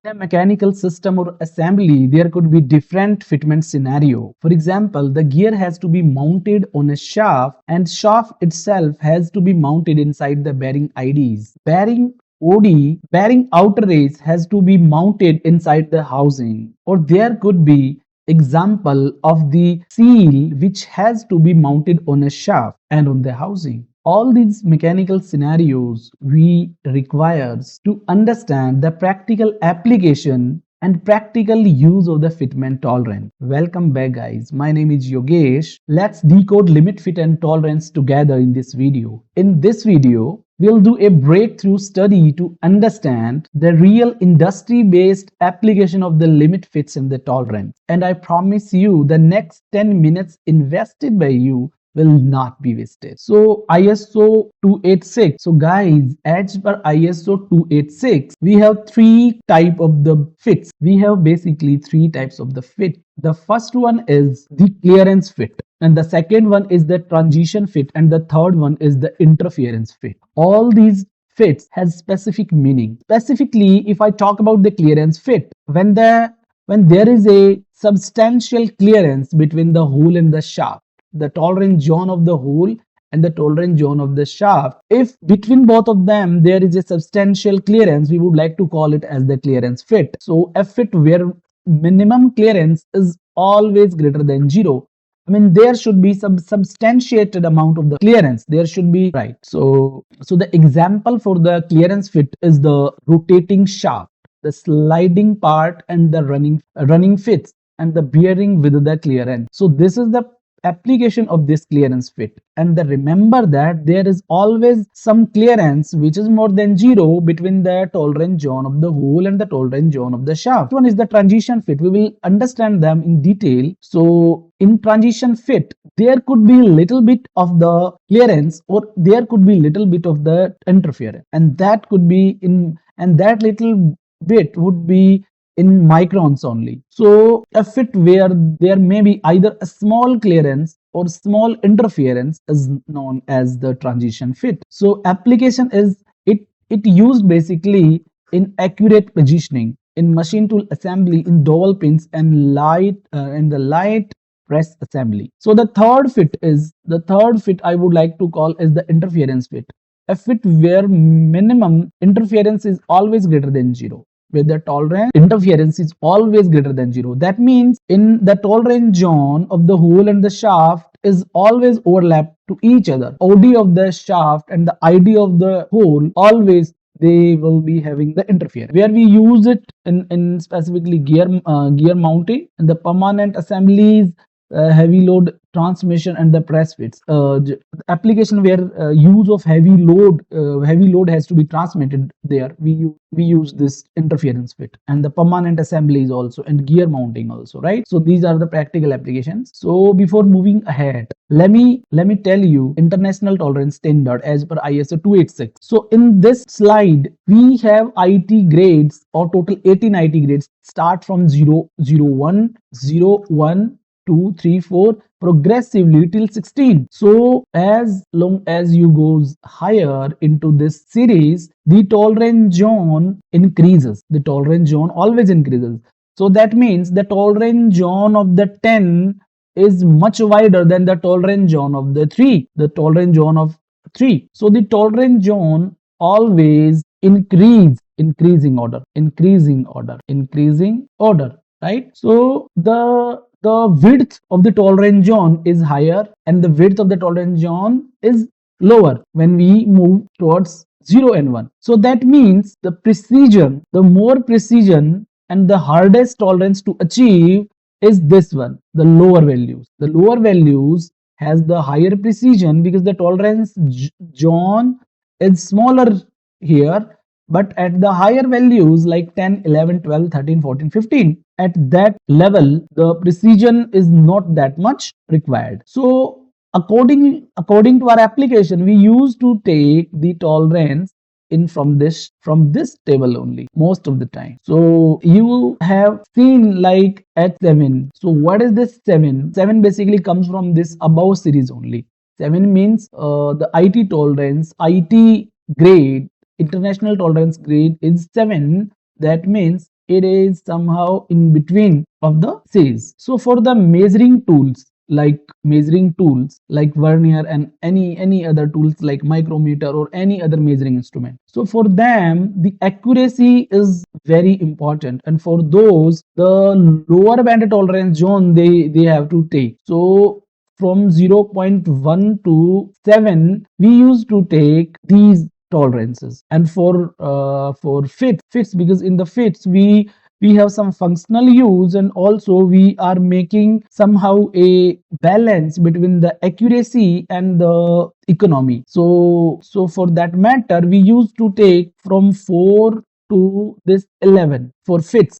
In a mechanical system or assembly, there could be different fitment scenario. For example, the gear has to be mounted on a shaft and shaft itself has to be mounted inside the bearing IDs. Bearing outer race has to be mounted inside the housing. Or there could be example of the seal which has to be mounted on a shaft and on the housing. All these mechanical scenarios we requires to understand the practical application and practical use of the fitment tolerance. Welcome back guys, my name is Yogesh. Let's decode limit, fit and tolerance together in this video. In this video, we'll do a breakthrough study to understand the real industry-based application of the limit, fits and the tolerance. And I promise you the next 10 minutes invested by you will not be wasted. So ISO 286. So guys, as per ISO 286, we have three type of the fits. We have basically three types of the fit. The first one is the clearance fit, and the second one is the transition fit, and the third one is the interference fit. All these fits has specific meaning. Specifically, if I talk about the clearance fit, when there is a substantial clearance between the hole and the shaft, the tolerance zone of the hole and the tolerance zone of the shaft, if between both of them there is a substantial clearance, we would like to call it as the clearance fit. So a fit where minimum clearance is always greater than 0. I mean, there should be some substantiated amount of the clearance. There should be, right? So the example for the clearance fit is the rotating shaft, the sliding part, and the running fits, and the bearing with the clearance. So this is the application of this clearance fit. And remember that there is always some clearance which is more than 0 between the tolerance zone of the hole and the tolerance zone of the shaft. One is the transition fit. We will understand them in detail. So in transition fit, there could be little bit of the clearance or there could be little bit of the interference, and that could be that little bit would be in microns only. So a fit where there may be either a small clearance or small interference is known as the transition fit. So application is it used basically in accurate positioning, in machine tool assembly, in dowel pins and the light press assembly. So the third fit I would like to call is the interference fit. A fit where minimum interference is always greater than 0, where the tolerance interference is always greater than 0. That means in the tolerance zone of the hole and the shaft is always overlap to each other. OD of the shaft and the ID of the hole, always they will be having the interference. Where we use it in specifically gear mounting and the permanent assemblies, heavy load transmission and the press fits. Application where use of heavy load has to be transmitted, there we use this interference fit, and the permanent assemblies also, and gear mounting also, right? So these are the practical applications. So before moving ahead, let me tell you international tolerance standard as per ISO 286. So in this slide we have IT grades, or total 18 IT grades, start from 0, 1, 0, 1, 2, 3, 4, progressively till 16. So as long as you goes higher into this series, the tolerance zone increases. The tolerance zone always increases. So that means the tolerance zone of the 10 is much wider than the tolerance zone of the 3. The tolerance zone of 3. So the tolerance zone always increasing order, right? So the width of the tolerance zone is higher and the width of the tolerance zone is lower when we move towards 0 and 1. So that means the more precision and the hardest tolerance to achieve is this one, the lower values. The lower values has the higher precision because the tolerance zone is smaller here, but at the higher values like 10, 11, 12, 13, 14, 15, at that level the precision is not that much required. So according to our application, we used to take the tolerance in from this table only most of the time. So you have seen like at 7. So what is this 7? 7 basically comes from this above series only. 7 means the IT tolerance, IT grade, international tolerance grade is 7. That means it is somehow in between of the series. So for the measuring tools like vernier and any other tools like micrometer or any other measuring instrument, so for them the accuracy is very important, and for those the lower band tolerance zone they have to take. So from 0.1 to 7 we used to take these tolerances. And for fits, because in the fits we have some functional use, and also we are making somehow a balance between the accuracy and the economy. So for that matter we used to take from 4 to this 11 for fits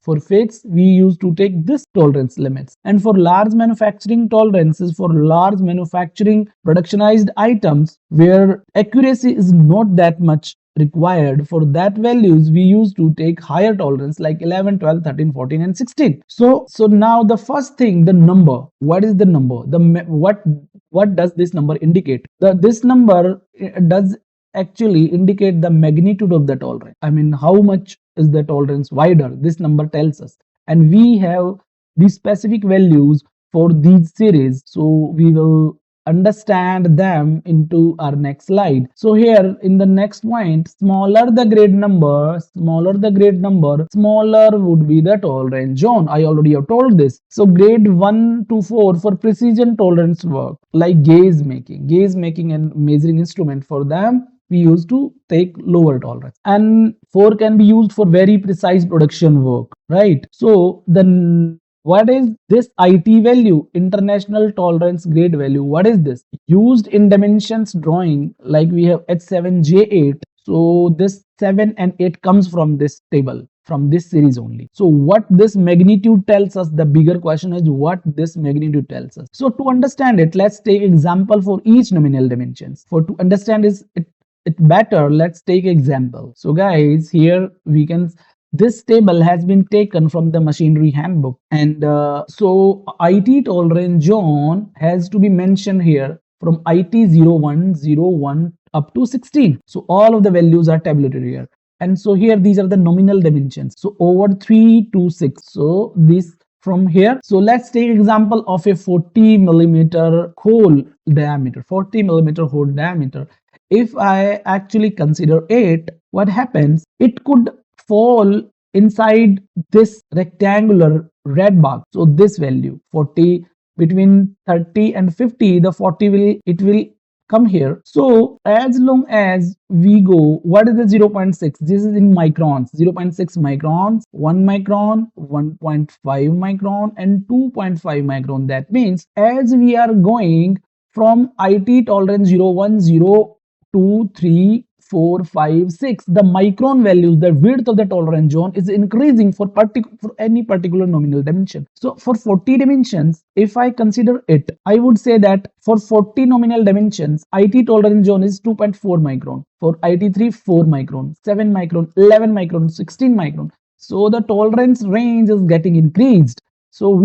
we used to take this tolerance limits. And for large manufacturing tolerances, for large manufacturing productionized items where accuracy is not that much required, for that values we used to take higher tolerance like 11, 12, 13, 14 and 16. So now the first thing, the number. What is the number? What does this number indicate? This number does actually indicate the magnitude of the tolerance. I mean, how much is the tolerance wider? This number tells us, and we have the specific values for these series, so we will understand them into our next slide. So here in the next point, smaller the grade number, smaller would be the tolerance zone. I already have told this. So grade 1 to 4 for precision tolerance work like gauge making and measuring instrument, for them we used to take lower tolerance. And 4 can be used for very precise production work, right? So then what is this IT value, international tolerance grade value? What is this? Used in dimensions drawing, like we have H7 J8. So this 7 and 8 comes from this table, from this series only. So what this magnitude tells us, the bigger question is what this magnitude tells us. So to understand it, let's take example for each nominal dimensions. For to understand it better, let's take example. So guys, here we can, this table has been taken from the machinery handbook, and so IT tolerance zone has to be mentioned here from IT 01 up to 16. So all of the values are tabulated here, and so here these are the nominal dimensions. So over 3 to 6. So this from here. So let's take example of a 40 millimeter hole diameter. 40 millimeter hole diameter. If I actually consider it, what happens? It could fall inside this rectangular red box. So this value 40, between 30 and 50, the 40 will come here. So as long as we go, what is the 0.6? This is in microns. 0.6 microns, 1 micron, 1.5 micron and 2.5 micron. That means as we are going from IT tolerance 01, 0, 2, 3, 4, 5, 6, the micron values, the width of the tolerance zone is increasing for any particular nominal dimension. So for 40 dimensions, if I consider it, I would say that for 40 nominal dimensions, IT tolerance zone is 2.4 micron. For IT3, 4 micron, 7 micron, 11 micron, 16 micron. So the tolerance range is getting increased. So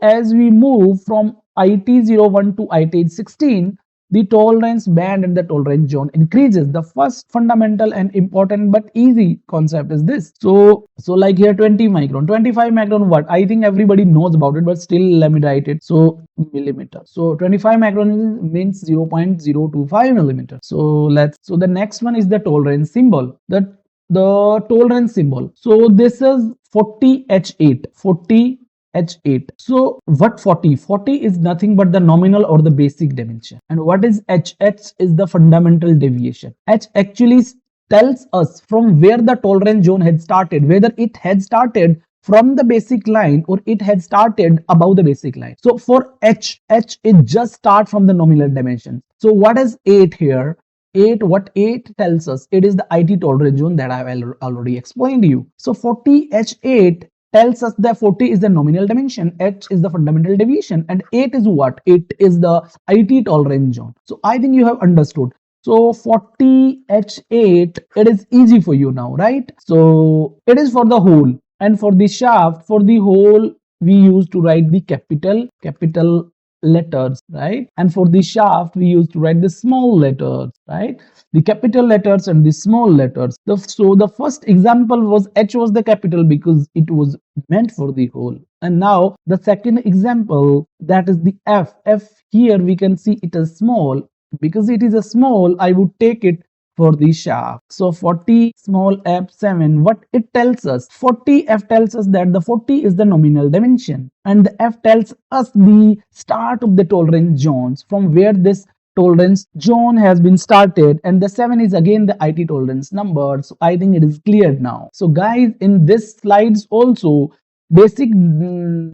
as we move from IT01 to IT16, the tolerance band and the tolerance zone increases. The first fundamental and important but easy concept is this. So like here 20 micron, 25 micron, what? I think everybody knows about it, but still let me write it. So millimeter. So 25 micron means 0.025 millimeter. So the next one is the tolerance symbol. The tolerance symbol. So this is 40H8. 40 H8. So what 40? 40 is nothing but the nominal or the basic dimension. And what is H? H is the fundamental deviation. H actually tells us from where the tolerance zone had started, whether it had started from the basic line or it had started above the basic line. So for H it just start from the nominal dimension. So what is 8 here? 8, what 8 tells us? It is the IT tolerance zone that I have already explained to you. So 40H8 tells us that 40 is the nominal dimension, H is the fundamental deviation, and 8 is what? 8 is the IT tolerance zone. So I think you have understood. So 40H8, it is easy for you now, right? So it is for the hole, and for the shaft, for the hole, we used to write the capital letters, right? And for the shaft, we used to write the small letters, right? The capital letters and the small letters. So the first example was H was the capital because it was meant for the hole. And now the second example, that is the F. F here we can see it is small. Because it is a small, I would take it for the shaft. So 40 small f7, what it tells us? 40 f tells us that the 40 is the nominal dimension, and the f tells us the start of the tolerance zones, from where this tolerance zone has been started, and the 7 is again the IT tolerance number. So I think it is clear now. So guys, in this slides also, basic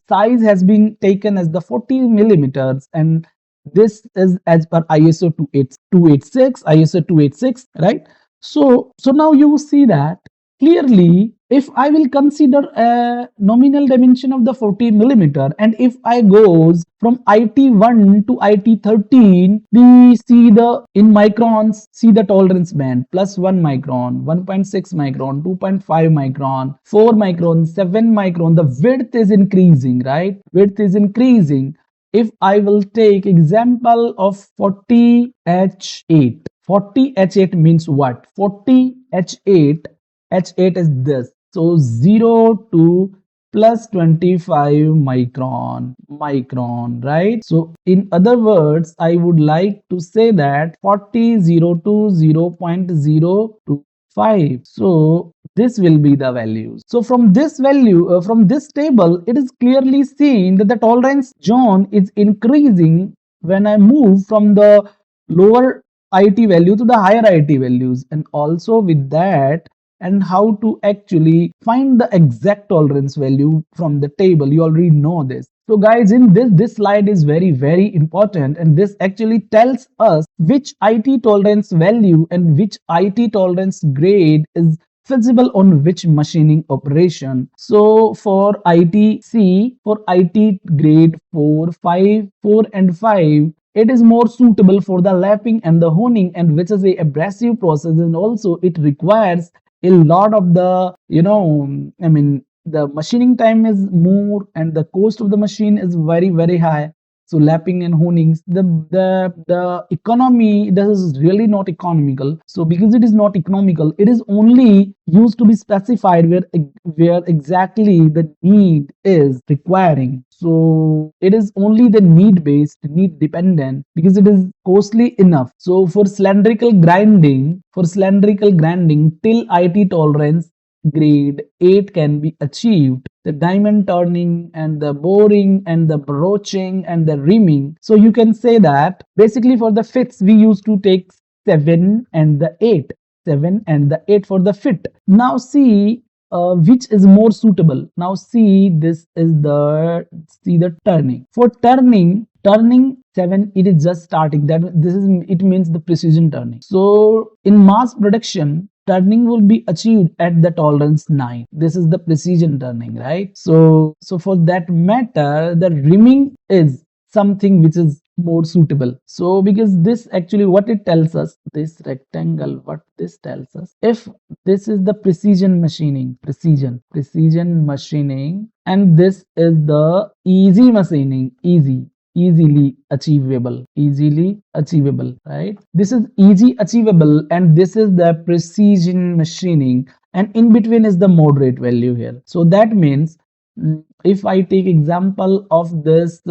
size has been taken as the 40 millimeters, and this is as per ISO 286, ISO 286, right? So now you see that clearly, if I will consider a nominal dimension of the 40 millimeter, and if I goes from IT1 to IT13, we see the in microns, see the tolerance band plus 1 micron, 1.6 micron, 2.5 micron, 4 micron, 7 micron. The width is increasing, right? Width is increasing. If I will take example of 40H8, 40H8 means what? 40H8, H8 is this. So 0 to plus 25 micron, right? So in other words, I would like to say that 40, 0 to 0.025. So this will be the values. So from this value, from this table, it is clearly seen that the tolerance zone is increasing when I move from the lower IT value to the higher IT values. And also with that, and how to actually find the exact tolerance value from the table, you already know this. So guys, in this slide is very important, and this actually tells us which IT tolerance value and which IT tolerance grade is feasible on which machining operation. So for ITC, for IT grade 4, 5, 4 and 5, it is more suitable for the lapping and the honing, and which is a abrasive process, and also it requires a lot of the, I mean, the machining time is more and the cost of the machine is very high. So lapping and honing, the economy, this is really not economical. So because it is not economical, it is only used to be specified where exactly the need is requiring. So it is only the need based, need dependent, because it is costly enough. So for cylindrical grinding, till IT tolerance grade 8 can be achieved, the diamond turning and the boring and the broaching and the rimming. So you can say that basically for the fits we used to take 7 and the 8, 7 and the 8 for the fit. Now see which is more suitable. Now see, this is the turning. For turning 7, it is just starting. That this is, it means the precision turning. So in mass production, turning will be achieved at the tolerance 9. This is the precision turning, right? So for that matter, the rimming is something which is more suitable. So because this actually what it tells us, this rectangle, what this tells us, if this is the precision machining, precision machining, and this is the easy machining, easily achievable, right? This is easy achievable, and this is the precision machining, and in between is the moderate value here. So that means if I take example of this,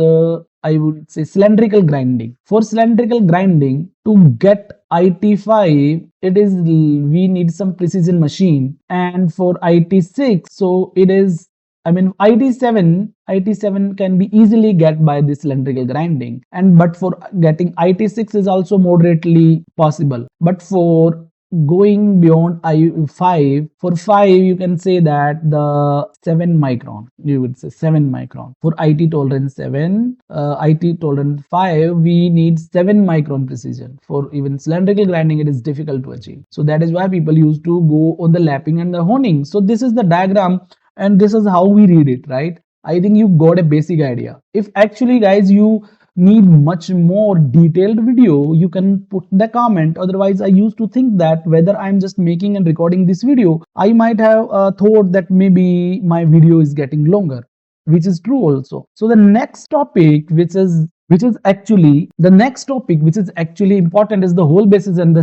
I would say cylindrical grinding. For cylindrical grinding, to get IT5, it is, we need some precision machine, and for IT6, so it is, I mean, IT7 can be easily get by this cylindrical grinding, and but for getting IT6 is also moderately possible. But for going beyond I5, for 5 you can say that the 7 micron, you would say 7 micron. For IT tolerance 7, IT tolerance 5, we need 7 micron precision. For even cylindrical grinding, it is difficult to achieve. So that is why people used to go on the lapping and the honing. So this is the diagram, and this is how we read it, right? I think you got a basic idea. If actually guys you need much more detailed video, you can put the comment. Otherwise, I used to think that whether I'm just making and recording this video, I might have thought that maybe my video is getting longer, which is true also. So the next topic, which is which is actually the next topic, which is actually important, is the hole basis and the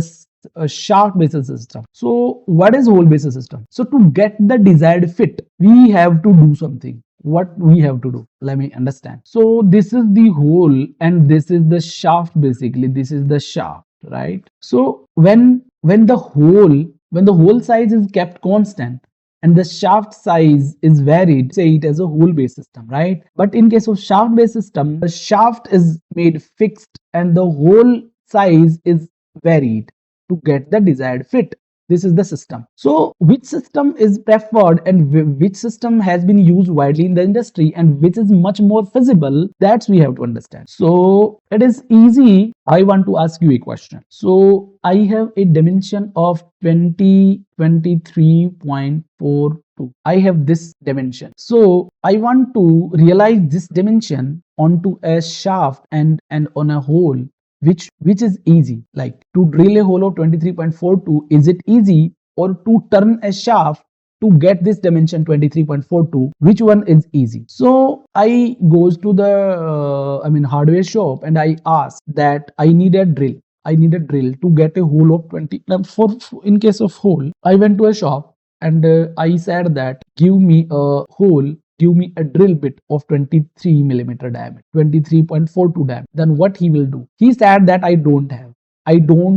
shaft basis system. So what is hole basis system? So to get the desired fit, we have to do something. What we have to do, let me understand. So this is the hole and this is the shaft. Basically this is the shaft, right? So when the hole size is kept constant and the shaft size is varied, say it as a hole based system, right? But in case of shaft based system, the shaft is made fixed and the hole size is varied to get the desired fit. This is the system. So which system is preferred and which system has been used widely in the industry and which is much more feasible, that's we have to understand. So it is easy. I want to ask you a question. So I have a dimension of 23.42. I have this dimension. So I want to realize this dimension onto a shaft and on a hole, which is easy. Like to drill a hole of 23.42, is it easy, or to turn a shaft to get this dimension 23.42, which one is easy? So I goes to the hardware shop and I ask that I need a drill to get a hole of 20. For in case of hole, I went to a shop and I said that give me a drill bit of 23 millimeter diameter, 23.42 diameter. Then what he will do? He said that I don't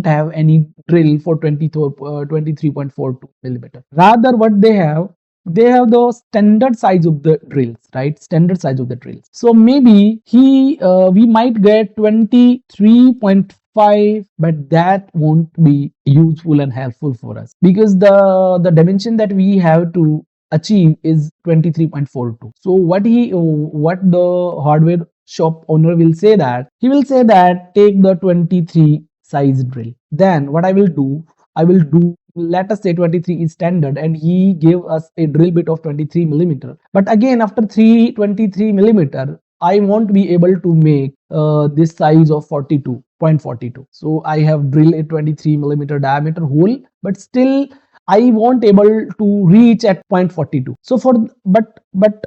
have any drill for 23.42 millimeter. Rather, what they have the standard size of the drills, right? Standard size of the drills. So maybe we might get 23.5, but that won't be useful and helpful for us because the dimension that we have to achieve is 23.42. So what the hardware shop owner will say that take the 23 size drill. Then what I will do, let us say 23 is standard and he gave us a drill bit of 23 millimeter. But again, after 23 millimeter, I won't be able to make this size of 42.42. So I have drilled a 23 millimeter diameter hole, but still I won't able to reach at 0.42. So but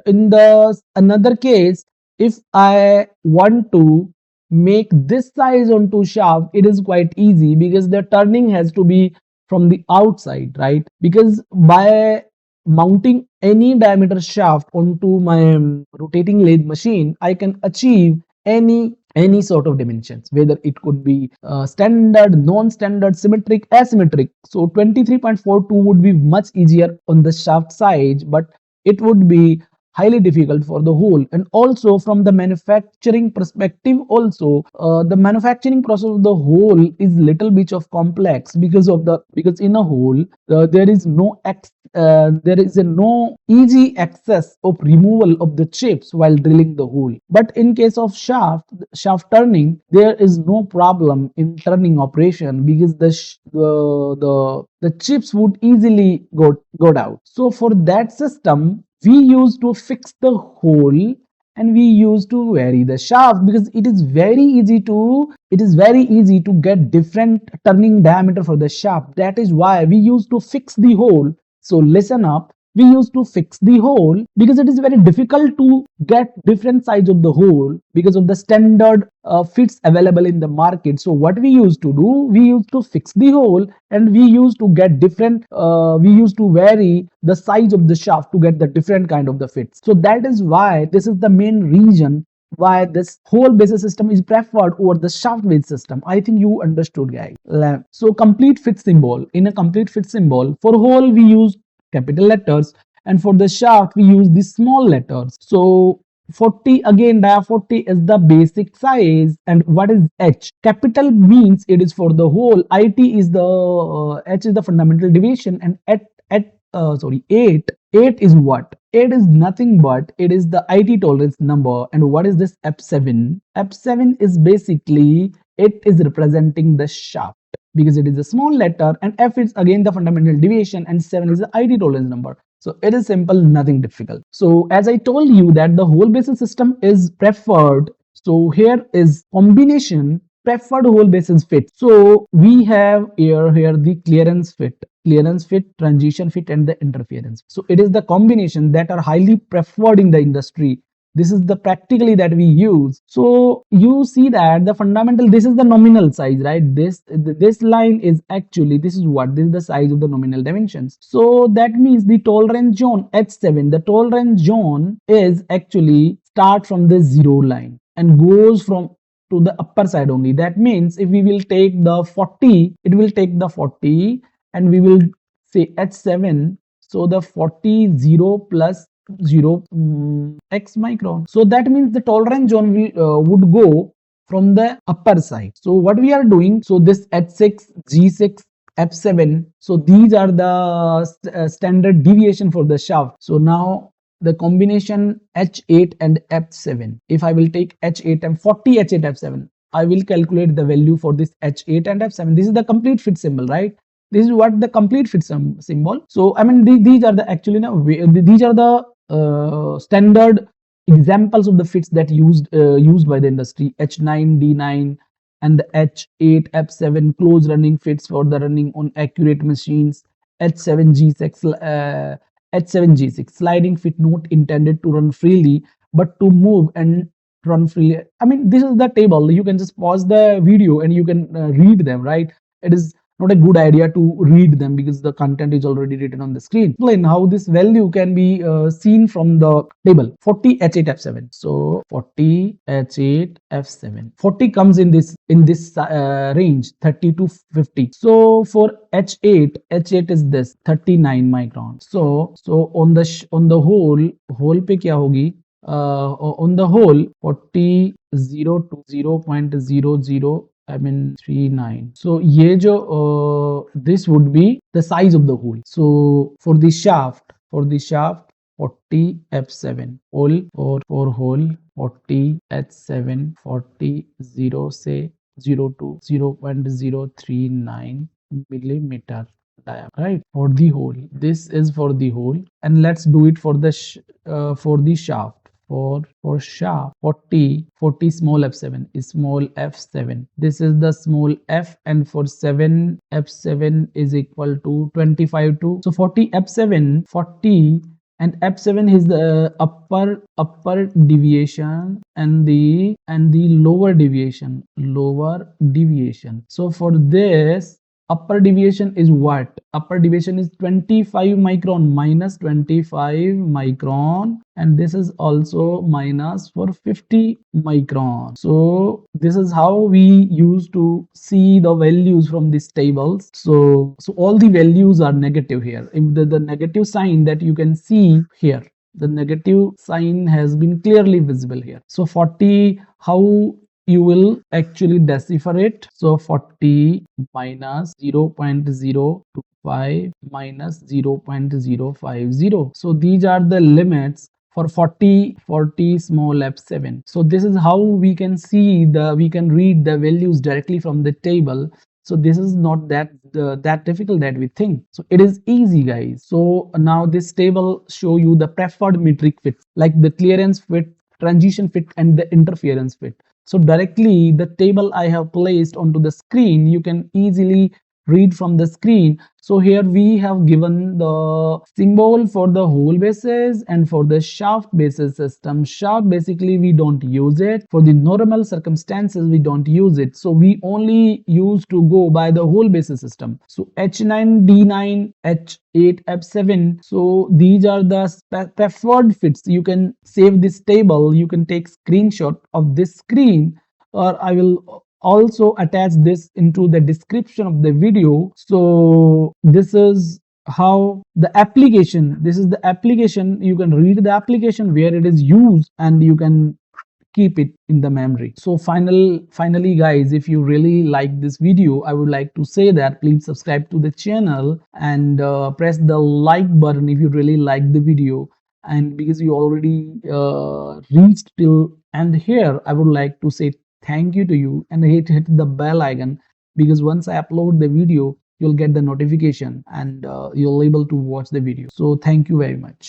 in the another case, if I want to make this size onto shaft, it is quite easy because the turning has to be from the outside, right? Because by mounting any diameter shaft onto my rotating lathe machine, I can achieve any sort of dimensions, whether it could be standard, non-standard, symmetric, asymmetric. So 23.42 would be much easier on the shaft size, but it would be highly difficult for the hole. And also from the manufacturing perspective also, the manufacturing process of the hole is little bit of complex because in a hole there is no easy access of removal of the chips while drilling the hole. But in case of shaft turning, there is no problem in turning operation because the chips would easily go out. So for that system, we used to fix the hole and we used to vary the shaft because it is very easy to get different turning diameter for the shaft. That is why we used to fix the hole. So listen up. We used to fix the hole because it is very difficult to get different size of the hole because of the standard fits available in the market. So what we used to do, we used to fix the hole and we used to get different, we used to vary the size of the shaft to get the different kind of the fits. So that is why this is the main reason why this hole based system is preferred over the shaft based system. I think you understood, guys. So complete fit symbol. In a complete fit symbol, for hole we use capital letters and for the shaft we use the small letters. So 40, again dia 40 is the basic size. And what is H? Capital means it is for the hole. IT is the H is the fundamental deviation, and 8 is what? 8 is nothing but it is the IT tolerance number. And what is this F7? F7 is basically, it is representing the shaft because it is a small letter, and F is again the fundamental deviation, and 7 is the IT tolerance number. So it is simple, nothing difficult. So as I told you that the hole basis system is preferred. So here is combination preferred hole basis fit. So we have here the clearance fit, transition fit, and the interference. So it is the combination that are highly preferred in the industry This is the practically that we use. So you see that the fundamental, this is the nominal size, right? This line is actually, this is the size of the nominal dimensions. So that means the tolerance zone H7, the tolerance zone is actually start from the 0 line and goes from to the upper side only. That means if we will take the 40, it will take the 40 and we will say H7. So the 40 0 plus 0 x micron. So that means the tolerance zone would go from the upper side. So what we are doing, so this H6, G6, F7, so these are the standard deviation for the shaft. So now the combination H8 and F7, if I will take H8 and 40 H8 F7, I will calculate the value for this H8 and F7. This is the complete fit symbol, right? This is what the complete fit symbol. So I mean these are the actually now these are the standard examples of the fits that used by the industry. H9 D9 and the H8 F7 close running fits for the running on accurate machines. H7 G6 H7 G6 sliding fit not intended to run freely but to move and run freely. I mean this is the table. You can just pause the video and you can read them, right? It is not a good idea to read them because the content is already written on the screen. Explain how this value can be seen from the table. 40 H8 F7. So 40 H8 F7. 40 comes in this range 30 to 50. So for H8 is this 39 micron. So on the whole पे क्या होगी? On the whole 40 0 to 0.00 I mean 39. So ये जो this would be the size of the hole. So for the shaft 40 F7 hole for hole 40 H7 40 0 say 0 to 0.039 millimeter diameter, right? For the hole, this is for the hole, and let's do it for the shaft. For shaft 40 small f7 is small f7. This is the small f, and for 7 f7 is equal to 25 to, so 40 f7 40 and f7 is the upper deviation and the lower deviation. So for this upper deviation is what? Upper deviation is 25 micron, minus 25 micron, and this is also minus for 50 micron. So this is how we used to see the values from these tables. So all the values are negative here. If the negative sign that you can see here, the negative sign has been clearly visible here. So 40, how you will actually decipher it? So 40 minus 0.025 minus 0.050. So these are the limits for 40 small f7. So this is how we can read the values directly from the table. So this is not that difficult that we think. So it is easy, guys. So now this table show you the preferred metric fits, like the clearance fit, transition fit, and the interference fit. So directly the table I have placed onto the screen, you can easily read from the screen. So here we have given the symbol for the hole basis and for the shaft basis system. Shaft basically we don't use it. For the normal circumstances we don't use it. So we only used to go by the hole basis system. So H9 D9 H8 F7. So these are the preferred fits. You can save this table. You can take screenshot of this screen, or I will also attach this into the description of the video. So this is how the application, you can read the application where it is used and you can keep it in the memory. So finally guys, if you really like this video, I would like to say that please subscribe to the channel and press the like button if you really like the video. And because you already reached till end here, I would like to say thank you to you, and hit the bell icon, because once I upload the video you'll get the notification and you'll able to watch the video. So thank you very much.